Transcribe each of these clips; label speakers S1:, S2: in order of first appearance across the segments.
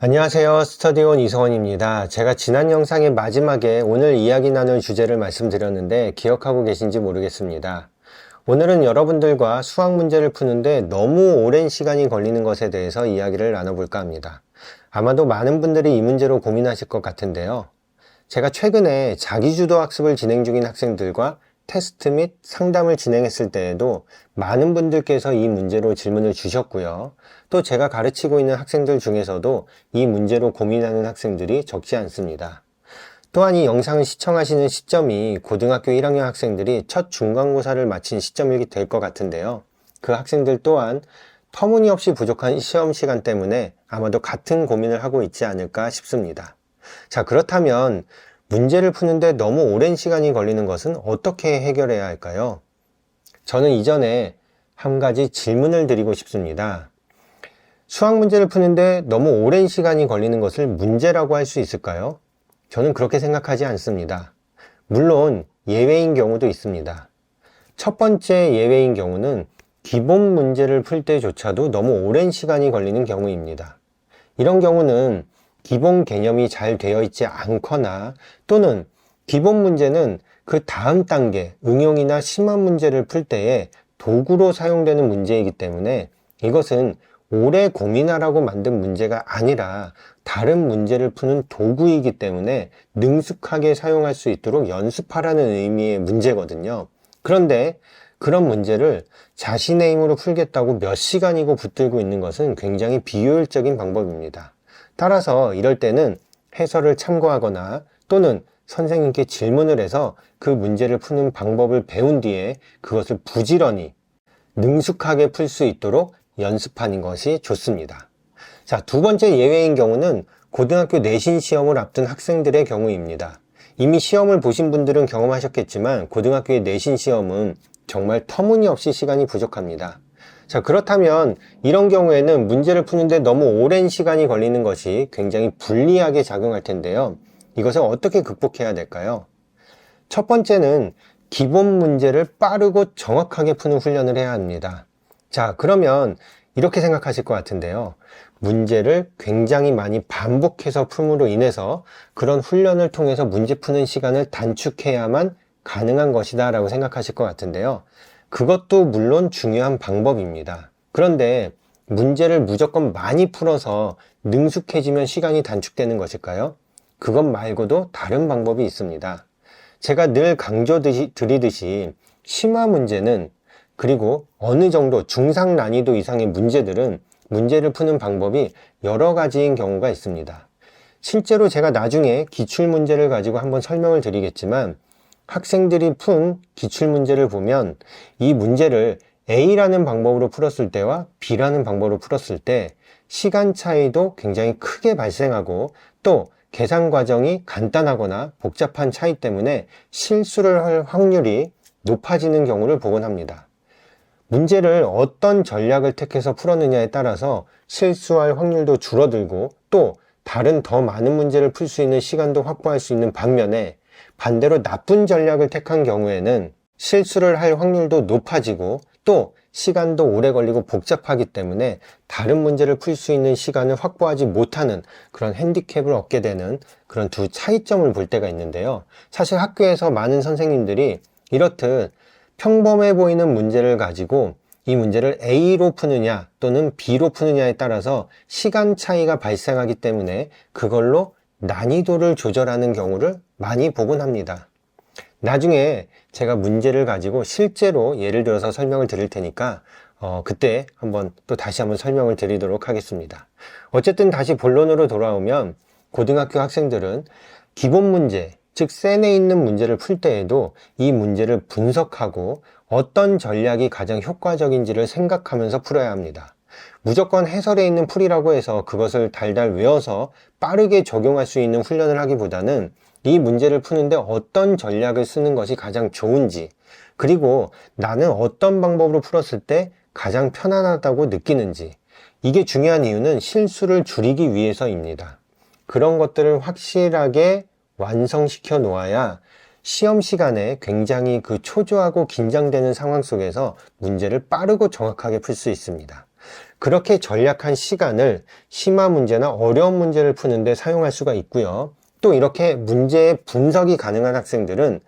S1: 안녕하세요. 스터디온 이성원입니다. 제가 지난 영상의 마지막에 오늘 이야기 나눌 주제를 말씀드렸는데 기억하고 계신지 모르겠습니다. 오늘은 여러분들과 수학 문제를 푸는데 너무 오랜 시간이 걸리는 것에 대해서 이야기를 나눠볼까 합니다. 아마도 많은 분들이 이 문제로 고민하실 것 같은데요. 제가 최근에 자기주도 학습을 진행 중인 학생들과 테스트 및 상담을 진행했을 때에도 많은 분들께서 이 문제로 질문을 주셨고요. 또 제가 가르치고 있는 학생들 중에서도 이 문제로 고민하는 학생들이 적지 않습니다. 또한 이 영상을 시청하시는 시점이 고등학교 1학년 학생들이 첫 중간고사를 마친 시점이 될 것 같은데요. 그 학생들 또한 터무니없이 부족한 시험 시간 때문에 아마도 같은 고민을 하고 있지 않을까 싶습니다. 자, 그렇다면 문제를 푸는데 너무 오랜 시간이 걸리는 것은 어떻게 해결해야 할까요? 저는 이전에 한 가지 질문을 드리고 싶습니다. 수학 문제를 푸는데 너무 오랜 시간이 걸리는 것을 문제라고 할 수 있을까요? 저는 그렇게 생각하지 않습니다. 물론 예외인 경우도 있습니다. 첫 번째 예외인 경우는 기본 문제를 풀 때조차도 너무 오랜 시간이 걸리는 경우입니다. 이런 경우는 기본 개념이 잘 되어 있지 않거나 또는 기본 문제는 그 다음 단계 응용이나 심화 문제를 풀 때에 도구로 사용되는 문제이기 때문에 이것은 오래 고민하라고 만든 문제가 아니라 다른 문제를 푸는 도구이기 때문에 능숙하게 사용할 수 있도록 연습하라는 의미의 문제거든요. 그런데 그런 문제를 자신의 힘으로 풀겠다고 몇 시간이고 붙들고 있는 것은 굉장히 비효율적인 방법입니다. 따라서 이럴 때는 해설을 참고하거나 또는 선생님께 질문을 해서 그 문제를 푸는 방법을 배운 뒤에 그것을 부지런히 능숙하게 풀 수 있도록 연습하는 것이 좋습니다. 자, 두 번째 예외인 경우는 고등학교 내신 시험을 앞둔 학생들의 경우입니다. 이미 시험을 보신 분들은 경험하셨겠지만 고등학교의 내신 시험은 정말 터무니없이 시간이 부족합니다. 자, 그렇다면 이런 경우에는 문제를 푸는데 너무 오랜 시간이 걸리는 것이 굉장히 불리하게 작용할 텐데요. 이것을 어떻게 극복해야 될까요? 첫 번째는 기본 문제를 빠르고 정확하게 푸는 훈련을 해야 합니다. 자, 그러면 이렇게 생각하실 것 같은데요. 문제를 굉장히 많이 반복해서 풀므로 인해서 그런 훈련을 통해서 문제 푸는 시간을 단축해야만 가능한 것이다 라고 생각하실 것 같은데요. 그것도 물론 중요한 방법입니다. 그런데 문제를 무조건 많이 풀어서 능숙해지면 시간이 단축되는 것일까요? 그것 말고도 다른 방법이 있습니다. 제가 늘 강조드리듯이 심화 문제는 그리고 어느 정도 중상 난이도 이상의 문제들은 문제를 푸는 방법이 여러 가지인 경우가 있습니다. 실제로 제가 나중에 기출문제를 가지고 한번 설명을 드리겠지만 학생들이 푼 기출문제를 보면 이 문제를 A라는 방법으로 풀었을 때와 B라는 방법으로 풀었을 때 시간 차이도 굉장히 크게 발생하고 또 계산 과정이 간단하거나 복잡한 차이 때문에 실수를 할 확률이 높아지는 경우를 보곤 합니다. 문제를 어떤 전략을 택해서 풀었느냐에 따라서 실수할 확률도 줄어들고 또 다른 더 많은 문제를 풀 수 있는 시간도 확보할 수 있는 반면에 반대로 나쁜 전략을 택한 경우에는 실수를 할 확률도 높아지고 또 시간도 오래 걸리고 복잡하기 때문에 다른 문제를 풀 수 있는 시간을 확보하지 못하는 그런 핸디캡을 얻게 되는 그런 두 차이점을 볼 때가 있는데요. 사실 학교에서 많은 선생님들이 이렇듯 평범해 보이는 문제를 가지고 이 문제를 A로 푸느냐 또는 B로 푸느냐에 따라서 시간 차이가 발생하기 때문에 그걸로 난이도를 조절하는 경우를 많이 보곤 합니다. 나중에 제가 문제를 가지고 실제로 예를 들어서 설명을 드릴 테니까 그때 또 다시 한번 설명을 드리도록 하겠습니다. 어쨌든 다시 본론으로 돌아오면 고등학교 학생들은 기본 문제, 즉 센에 있는 문제를 풀 때에도 이 문제를 분석하고 어떤 전략이 가장 효과적인지를 생각하면서 풀어야 합니다. 무조건 해설에 있는 풀이라고 해서 그것을 달달 외워서 빠르게 적용할 수 있는 훈련을 하기보다는 이 문제를 푸는데 어떤 전략을 쓰는 것이 가장 좋은지 그리고 나는 어떤 방법으로 풀었을 때 가장 편안하다고 느끼는지 이게 중요한 이유는 실수를 줄이기 위해서입니다. 그런 것들을 확실하게 완성시켜 놓아야 시험 시간에 굉장히 초조하고 긴장되는 상황 속에서 문제를 빠르고 정확하게 풀 수 있습니다. 그렇게 전략한 시간을 심화 문제나 어려운 문제를 푸는데 사용할 수가 있고요. 또 이렇게 문제의 분석이 가능한 학생들은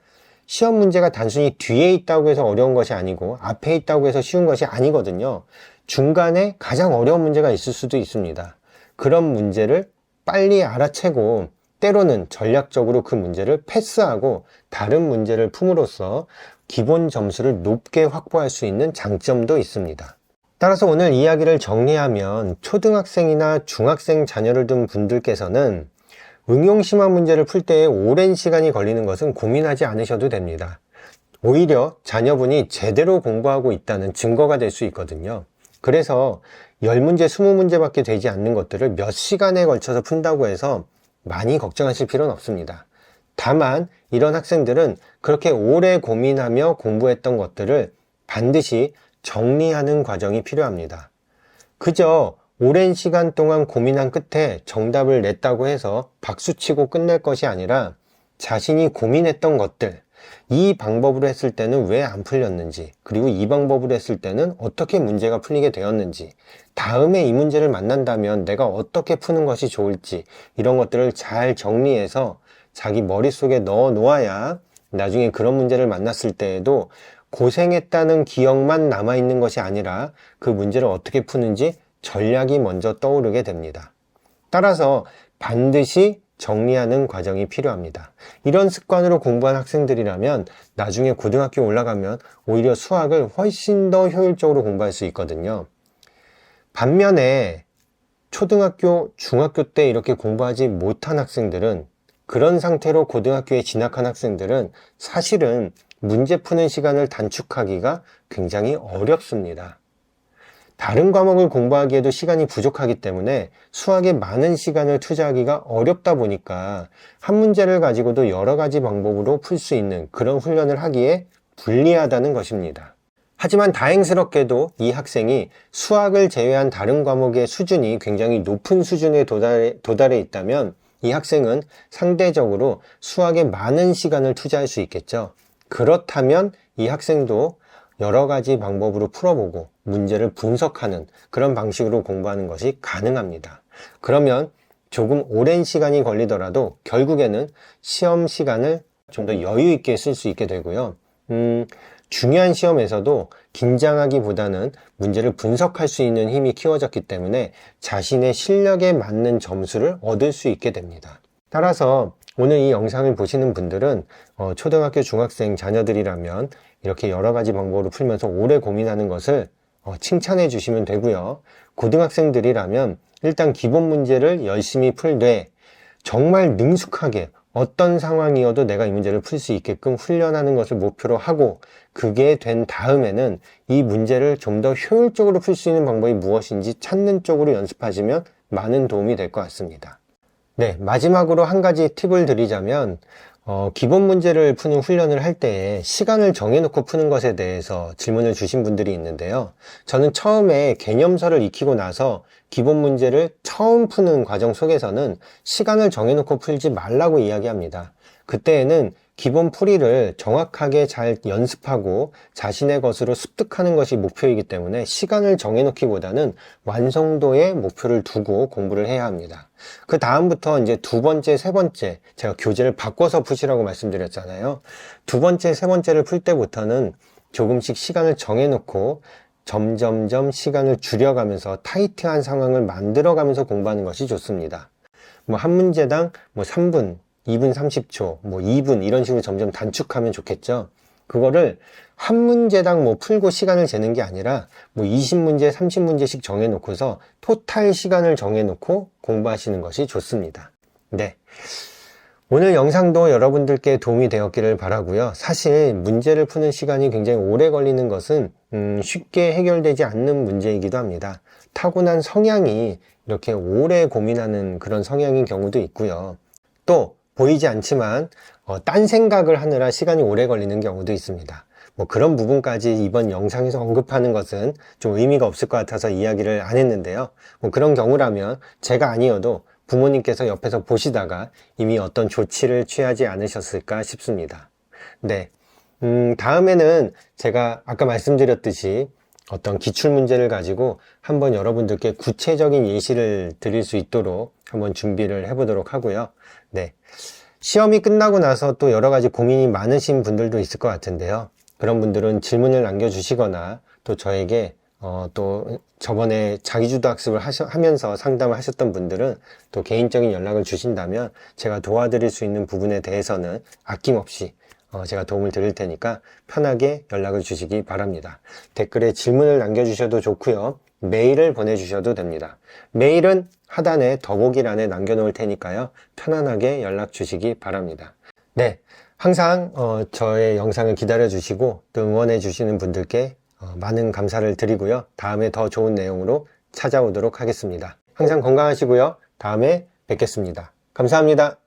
S1: 시험 문제가 단순히 뒤에 있다고 해서 어려운 것이 아니고 앞에 있다고 해서 쉬운 것이 아니거든요. 중간에 가장 어려운 문제가 있을 수도 있습니다. 그런 문제를 빨리 알아채고 때로는 전략적으로 그 문제를 패스하고 다른 문제를 품으로써 기본 점수를 높게 확보할 수 있는 장점도 있습니다. 따라서 오늘 이야기를 정리하면 초등학생이나 중학생 자녀를 둔 분들께서는 응용 심화 문제를 풀 때에 오랜 시간이 걸리는 것은 고민하지 않으셔도 됩니다. 오히려 자녀분이 제대로 공부하고 있다는 증거가 될 수 있거든요. 그래서 10문제, 20문제밖에 되지 않는 것들을 몇 시간에 걸쳐서 푼다고 해서 많이 걱정하실 필요는 없습니다. 다만 이런 학생들은 그렇게 오래 고민하며 공부했던 것들을 반드시 정리하는 과정이 필요합니다. 그저 오랜 시간 동안 고민한 끝에 정답을 냈다고 해서 박수치고 끝낼 것이 아니라 자신이 고민했던 것들, 이 방법으로 했을 때는 왜 안 풀렸는지, 그리고 이 방법으로 했을 때는 어떻게 문제가 풀리게 되었는지, 다음에 이 문제를 만난다면 내가 어떻게 푸는 것이 좋을지, 이런 것들을 잘 정리해서 자기 머릿속에 넣어 놓아야 나중에 그런 문제를 만났을 때에도 고생했다는 기억만 남아있는 것이 아니라 그 문제를 어떻게 푸는지 전략이 먼저 떠오르게 됩니다. 따라서 반드시 정리하는 과정이 필요합니다. 이런 습관으로 공부한 학생들이라면 나중에 고등학교 올라가면 오히려 수학을 훨씬 더 효율적으로 공부할 수 있거든요. 반면에 초등학교, 중학교 때 이렇게 공부하지 못한 학생들은, 그런 상태로 고등학교에 진학한 학생들은 사실은 문제 푸는 시간을 단축하기가 굉장히 어렵습니다. 다른 과목을 공부하기에도 시간이 부족하기 때문에 수학에 많은 시간을 투자하기가 어렵다 보니까 한 문제를 가지고도 여러 가지 방법으로 풀 수 있는 그런 훈련을 하기에 불리하다는 것입니다. 하지만 다행스럽게도 이 학생이 수학을 제외한 다른 과목의 수준이 굉장히 높은 수준에 도달해 있다면 이 학생은 상대적으로 수학에 많은 시간을 투자할 수 있겠죠. 그렇다면 이 학생도 여러 가지 방법으로 풀어보고 문제를 분석하는 그런 방식으로 공부하는 것이 가능합니다. 그러면 조금 오랜 시간이 걸리더라도 결국에는 시험 시간을 좀 더 여유 있게 쓸 수 있게 되고요. 중요한 시험에서도 긴장하기보다는 문제를 분석할 수 있는 힘이 키워졌기 때문에 자신의 실력에 맞는 점수를 얻을 수 있게 됩니다. 따라서 오늘 이 영상을 보시는 분들은 초등학교, 중학생 자녀들이라면 이렇게 여러 가지 방법으로 풀면서 오래 고민하는 것을 칭찬해 주시면 되고요. 고등학생들이라면 일단 기본 문제를 열심히 풀되 정말 능숙하게 어떤 상황이어도 내가 이 문제를 풀 수 있게끔 훈련하는 것을 목표로 하고, 그게 된 다음에는 이 문제를 좀 더 효율적으로 풀 수 있는 방법이 무엇인지 찾는 쪽으로 연습하시면 많은 도움이 될 것 같습니다. 네, 마지막으로 한 가지 팁을 드리자면 기본 문제를 푸는 훈련을 할 때에 시간을 정해놓고 푸는 것에 대해서 질문을 주신 분들이 있는데요. 저는 처음에 개념서를 익히고 나서 기본 문제를 처음 푸는 과정 속에서는 시간을 정해놓고 풀지 말라고 이야기합니다. 그때에는 기본 풀이를 정확하게 잘 연습하고 자신의 것으로 습득하는 것이 목표이기 때문에 시간을 정해놓기보다는 완성도에 목표를 두고 공부를 해야 합니다. 그 다음부터 이제 두 번째, 세 번째, 제가 교재를 바꿔서 푸시라고 말씀드렸잖아요. 두 번째, 세 번째를 풀 때부터는 조금씩 시간을 정해놓고 점점점 시간을 줄여가면서 타이트한 상황을 만들어가면서 공부하는 것이 좋습니다. 한 문제당 3분, 2분 30초, 2분 이런 식으로 점점 단축하면 좋겠죠. 그거를 한 문제당 풀고 시간을 재는 게 아니라 20문제, 30문제씩 정해놓고서 토탈 시간을 정해놓고 공부하시는 것이 좋습니다. 네. 오늘 영상도 여러분들께 도움이 되었기를 바라고요. 사실 문제를 푸는 시간이 굉장히 오래 걸리는 것은 쉽게 해결되지 않는 문제이기도 합니다. 타고난 성향이 이렇게 오래 고민하는 그런 성향인 경우도 있고요. 또 보이지 않지만 딴 생각을 하느라 시간이 오래 걸리는 경우도 있습니다. 그런 부분까지 이번 영상에서 언급하는 것은 좀 의미가 없을 것 같아서 이야기를 안 했는데요. 그런 경우라면 제가 아니어도 부모님께서 옆에서 보시다가 이미 어떤 조치를 취하지 않으셨을까 싶습니다. 네. 다음에는 제가 아까 말씀드렸듯이 어떤 기출 문제를 가지고 한번 여러분들께 구체적인 예시를 드릴 수 있도록 한번 준비를 해 보도록 하고요. 네. 시험이 끝나고 나서 또 여러 가지 고민이 많으신 분들도 있을 것 같은데요. 그런 분들은 질문을 남겨주시거나 또 저에게 또 저번에 자기주도 학습을 하면서 상담을 하셨던 분들은 또 개인적인 연락을 주신다면 제가 도와드릴 수 있는 부분에 대해서는 아낌없이 제가 도움을 드릴 테니까 편하게 연락을 주시기 바랍니다. 댓글에 질문을 남겨주셔도 좋고요. 메일을 보내주셔도 됩니다. 메일은 하단에 더보기란에 남겨놓을 테니까요. 편안하게 연락 주시기 바랍니다. 네, 항상 저의 영상을 기다려 주시고 또 응원해 주시는 분들께 많은 감사를 드리고요. 다음에 더 좋은 내용으로 찾아오도록 하겠습니다. 항상 건강하시고요. 다음에 뵙겠습니다. 감사합니다.